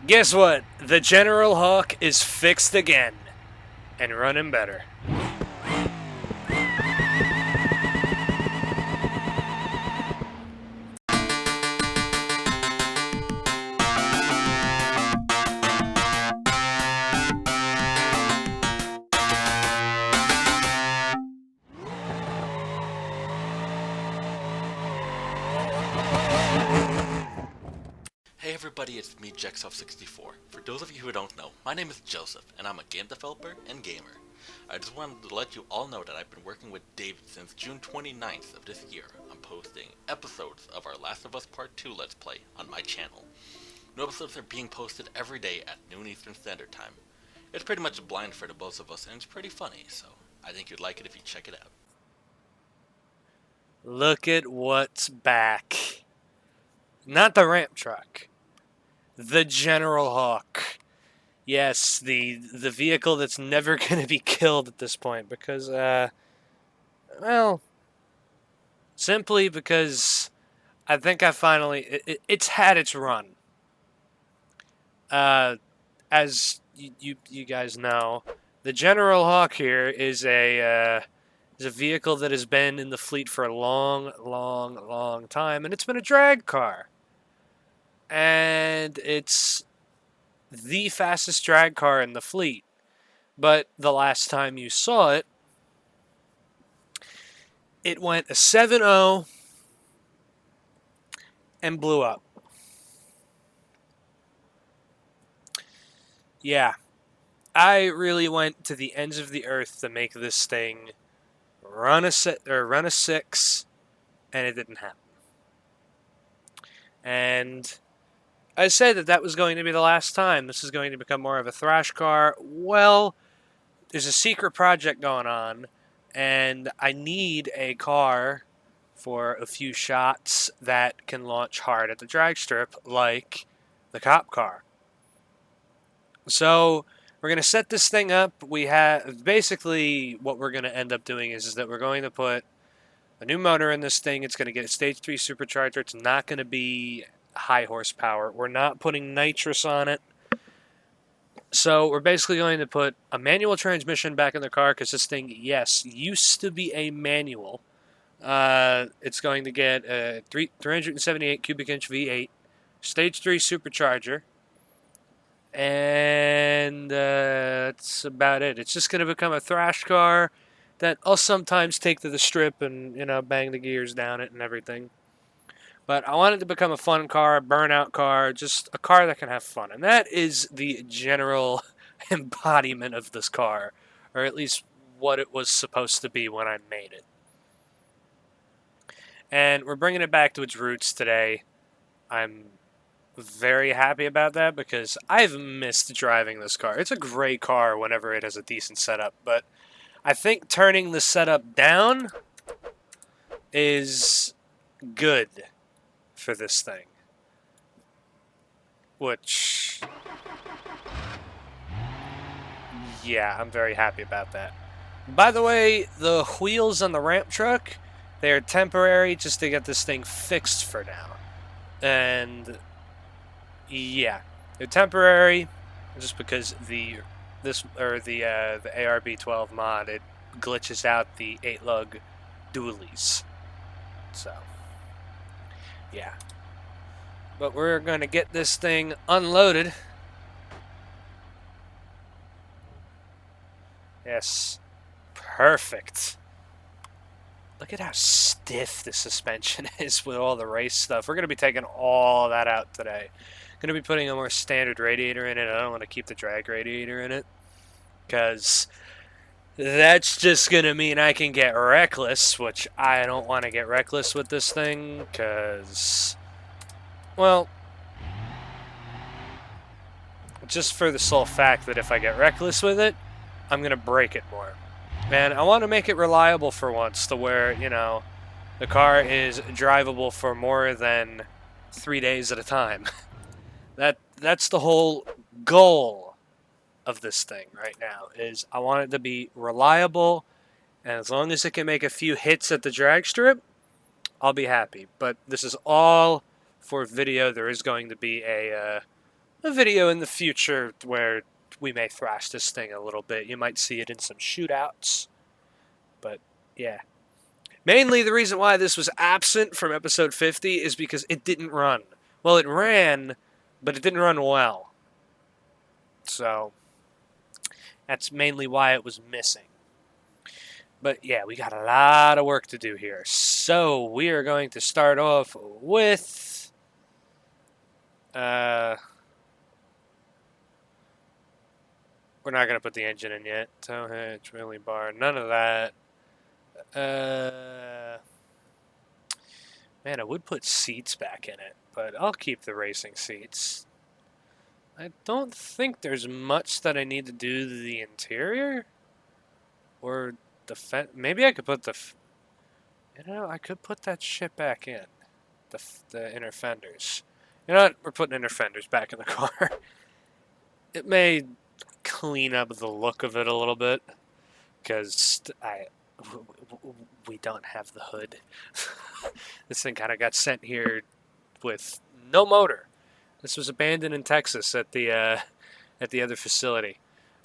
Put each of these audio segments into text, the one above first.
Guess what? The General Hawk is fixed again and running better. Hey everybody, it's me, Jexoff64. For those of you who don't know, my name is Joseph, and I'm a game developer and gamer. I just wanted to let you all know that I've been working with David since June 29th of this year on posting episodes of our Last of Us Part 2 Let's Play on my channel. New episodes are being posted every day at noon Eastern Standard Time. It's pretty much a blind for the both of us, and it's pretty funny, so I think you'd like it if you check it out. Look at what's back. Not the ramp truck. The General Hawk. Yes, the vehicle that's never going to be killed at this point because, well, simply because I think I finally, it's had its run. As you guys know, the General Hawk here is a vehicle that has been in the fleet for a long time, and it's been a drag car. And it's the fastest drag car in the fleet. But the last time you saw it, it went a 7.0 and blew up. Yeah, I really went to the ends of the earth to make this thing run a 6, and it didn't happen. And I said that was going to be the last time. This is going to become more of a thrash car. Well, there's a secret project going on, and I need a car for a few shots that can launch hard at the drag strip, like the cop car. So we're going to set this thing up. We have basically what we're going to end up doing is that we're going to put a new motor in this thing. It's going to get a stage 3 supercharger. It's not going to be high horsepower. We're not putting nitrous on it. So we're basically going to put a manual transmission back in the car because this thing, yes, used to be a manual. It's going to get a 378 cubic inch V8, stage 3 supercharger, and that's about it. It's just going to become a thrash car that I'll sometimes take to the strip and, bang the gears down it and everything. But I want it to become a fun car, a burnout car, just a car that can have fun. And that is the general embodiment of this car, or at least what it was supposed to be when I made it. And we're bringing it back to its roots today. I'm very happy about that because I've missed driving this car. It's a great car whenever it has a decent setup, but I think turning the setup down is good for this thing, which, yeah, I'm very happy about that. By the way, the wheels on the ramp truck, they're temporary just to get this thing fixed for now. And yeah, they're temporary just because the ARB12 mod, it glitches out the 8-lug dualies. So yeah. But we're going to get this thing unloaded. Yes. Perfect. Look at how stiff the suspension is with all the race stuff. We're going to be taking all that out today. Going to be putting a more standard radiator in it. I don't want to keep the drag radiator in it, because that's just going to mean I can get reckless, which I don't want to get reckless with this thing, because, well, just for the sole fact that if I get reckless with it, I'm going to break it more. And I want to make it reliable for once, to where, the car is drivable for more than 3 days at a time. That's the whole goal of this thing right now, is I want it to be reliable, and as long as it can make a few hits at the drag strip, I'll be happy. But this is all for video. There is going to be a a video in the future where we may thrash this thing a little bit. You might see it in some shootouts. But yeah. Mainly the reason why this was absent from episode 50 is because it didn't run. Well, it ran, but it didn't run well. So that's mainly why it was missing. But yeah, we got a lot of work to do here. So we are going to start off with we're not going to put the engine in yet. Tow hitch, wheelie bar, none of that. Man, I would put seats back in it, but I'll keep the racing seats. I don't think there's much that I need to do to the interior. Or the maybe I could put I could put that shit back in. The inner fenders. You know what? We're putting inner fenders back in the car. It may clean up the look of it a little bit. Because we don't have the hood. This thing kind of got sent here with no motor. This was abandoned in Texas at the other facility.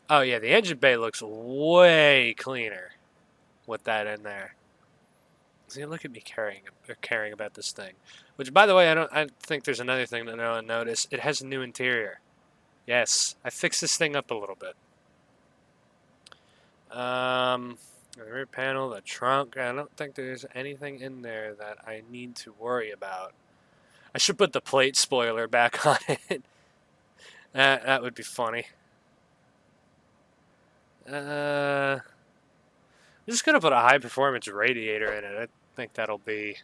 Oh yeah, the engine bay looks way cleaner with that in there. See, look at me caring about this thing. Which, by the way, I think there's another thing that I don't notice. It has a new interior. Yes, I fixed this thing up a little bit. The rear panel, the trunk. I don't think there's anything in there that I need to worry about. I should put the plate spoiler back on it. That would be funny. I'm just gonna put a high performance radiator in it. I think that'll be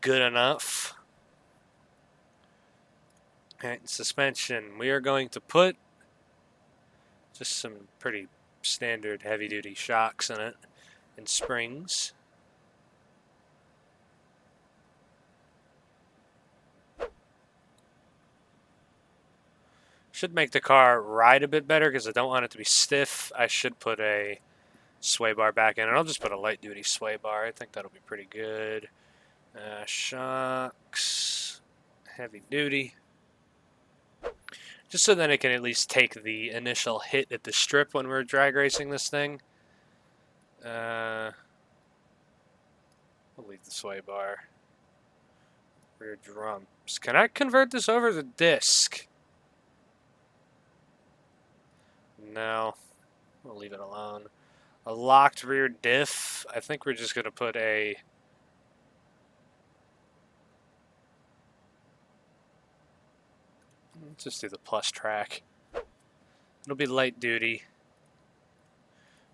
good enough. Alright, suspension. We are going to put just some pretty standard heavy duty shocks in it and springs. Should make the car ride a bit better because I don't want it to be stiff. I should put a sway bar back in, and I'll just put a light duty sway bar. I think that'll be pretty good. Shocks, heavy duty. Just so that it can at least take the initial hit at the strip when we're drag racing this thing. We'll leave the sway bar. Rear drums. Can I convert this over to disc? No. We'll leave it alone. A locked rear diff. I think we're just going to put a... Let's just do the plus track. It'll be light duty.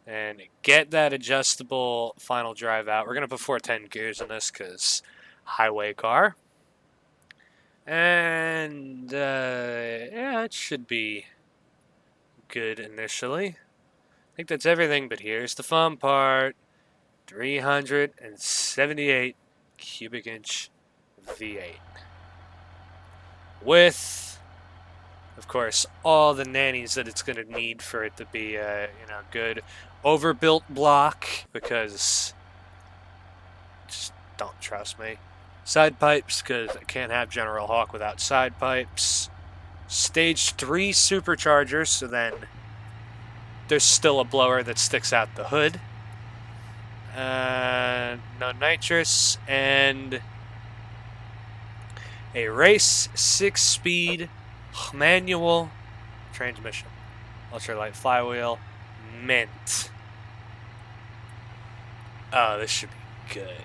And get that adjustable final drive out. We're going to put 410 gears in this because highway car. And yeah, it should be good initially. I think that's everything, but here's the fun part. 378 cubic inch V8. With, of course, all the nannies that it's going to need for it to be good. Overbuilt block, because just don't trust me. Side pipes, because I can't have General Hawk without side pipes. Stage 3 superchargers, so then there's still a blower that sticks out the hood. No nitrous, and a race 6-speed manual transmission. Ultralight flywheel, mint. Oh, this should be good.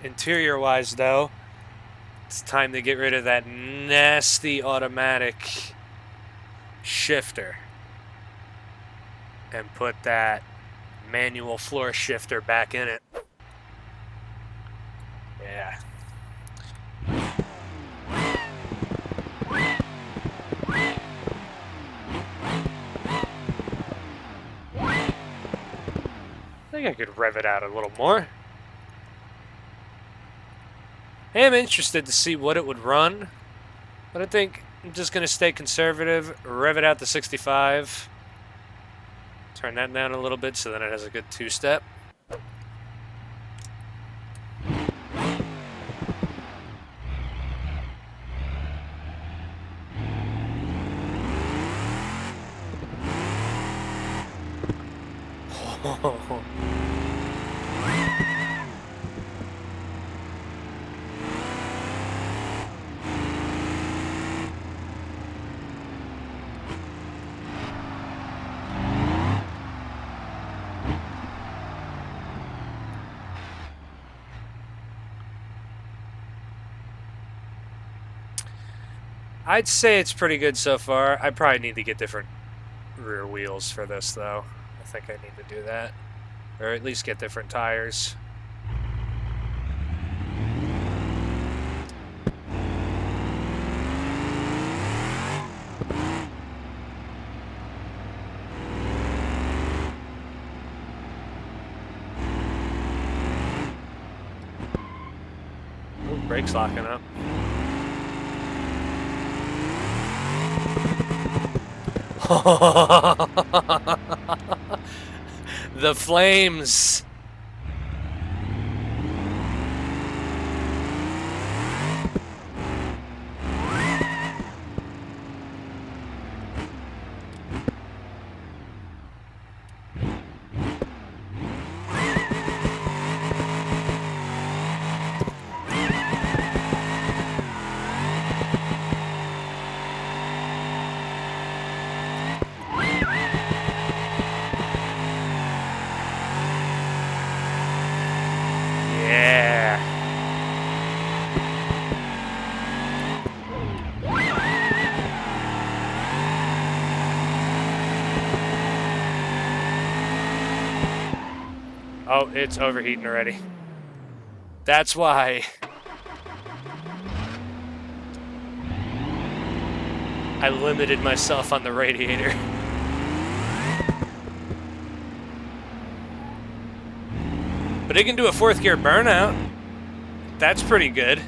Interior-wise, though, it's time to get rid of that nasty automatic shifter and put that manual floor shifter back in it. Yeah. I think I could rev it out a little more. I am interested to see what it would run, but I think I'm just going to stay conservative, rev it out to 65, turn that down a little bit so that it has a good two-step. I'd say it's pretty good so far. I probably need to get different rear wheels for this, though. I think I need to do that. Or at least get different tires. Ooh, brakes locking up. The flames. Oh, it's overheating already. That's why I limited myself on the radiator. But it can do a 4th gear burnout. That's pretty good.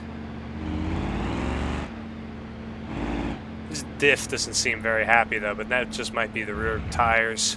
This diff doesn't seem very happy though, but that just might be the rear tires.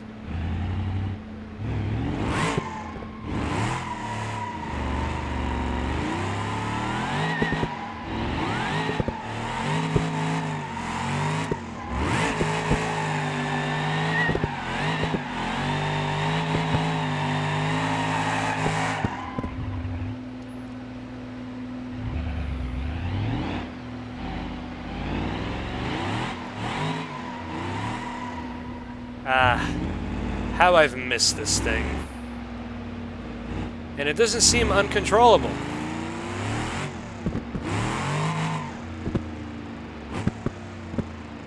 How I've missed this thing. And it doesn't seem uncontrollable.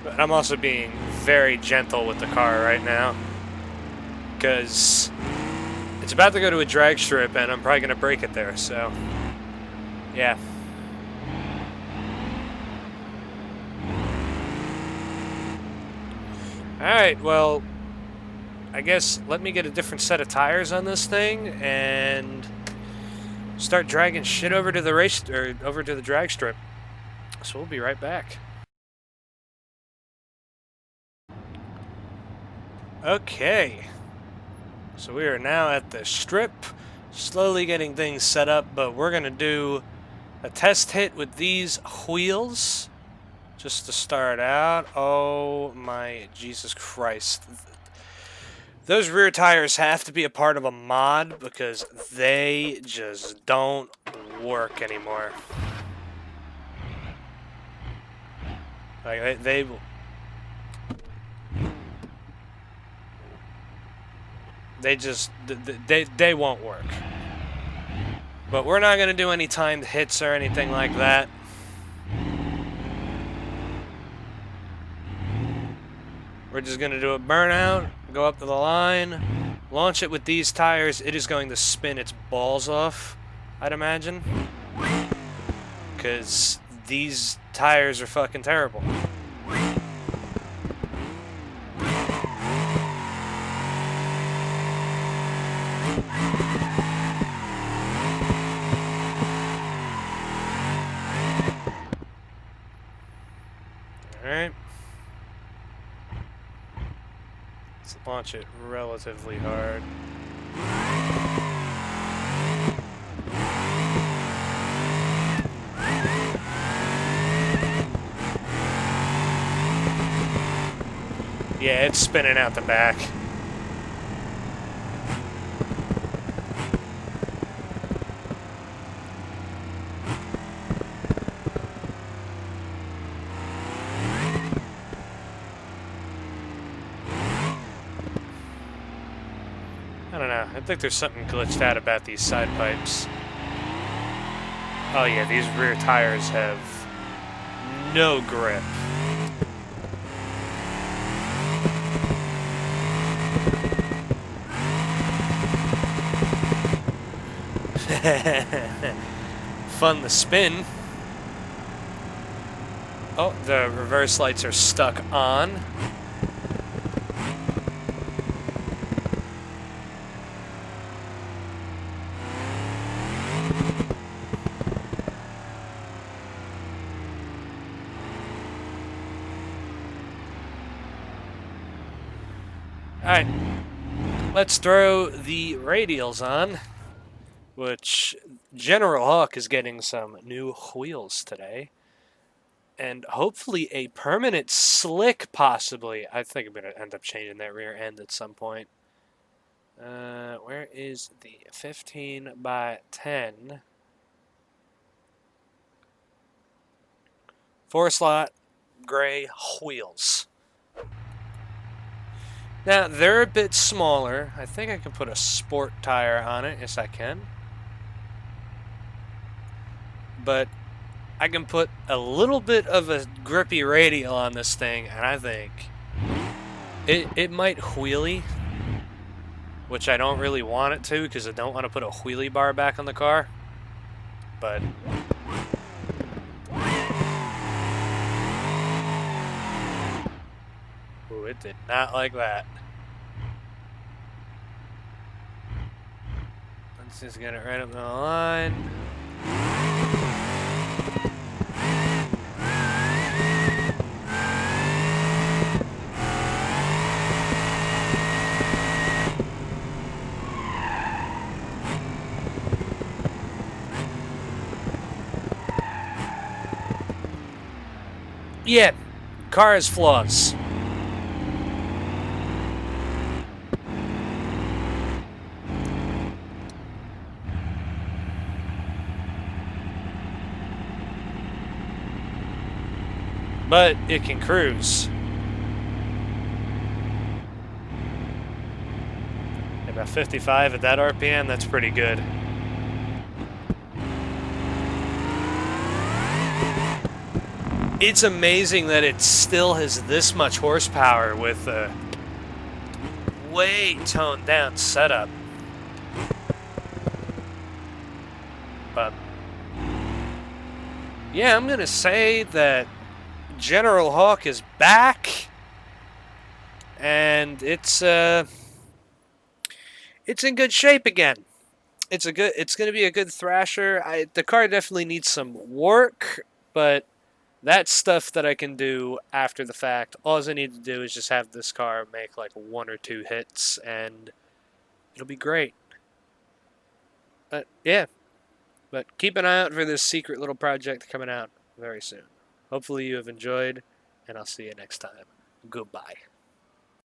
But I'm also being very gentle with the car right now, because it's about to go to a drag strip and I'm probably going to break it there, so yeah. Alright, well, I guess let me get a different set of tires on this thing and start dragging shit over to the over to the drag strip. So we'll be right back. Okay. So we are now at the strip, slowly getting things set up, but we're going to do a test hit with these wheels just to start out. Oh my Jesus Christ. Those rear tires have to be a part of a mod because they just don't work anymore. Like they just they won't work. But we're not going to do any timed hits or anything like that. We're just going to do a burnout, go up to the line, launch it with these tires. It is going to spin its balls off, I'd imagine. Because these tires are fucking terrible. Alright. Let's launch it relatively hard. Yeah, it's spinning out the back. I think there's something glitched out about these side pipes. Oh yeah, these rear tires have no grip. Fun to spin. Oh, the reverse lights are stuck on. Alright, let's throw the radials on, which General Hawk is getting some new wheels today. And hopefully a permanent slick, possibly. I think I'm going to end up changing that rear end at some point. Where is the 15 by 10? 4-slot gray wheels. Now, they're a bit smaller. I think I can put a sport tire on it. Yes, I can. But I can put a little bit of a grippy radial on this thing, and I think it might wheelie, which I don't really want it to because I don't want to put a wheelie bar back on the car. But ooh, it did not like that. Let's just get it right up the line. Yeah, car has flaws. But it can cruise. About 55 at that RPM, that's pretty good. It's amazing that it still has this much horsepower with a way toned down setup. But yeah, I'm gonna say that General Hawk is back, and it's in good shape again. It's gonna be a good thrasher. The car definitely needs some work, but that's stuff that I can do after the fact. All I need to do is just have this car make like 1 or 2 hits, and it'll be great. But yeah, but keep an eye out for this secret little project coming out very soon. Hopefully you have enjoyed, and I'll see you next time. Goodbye.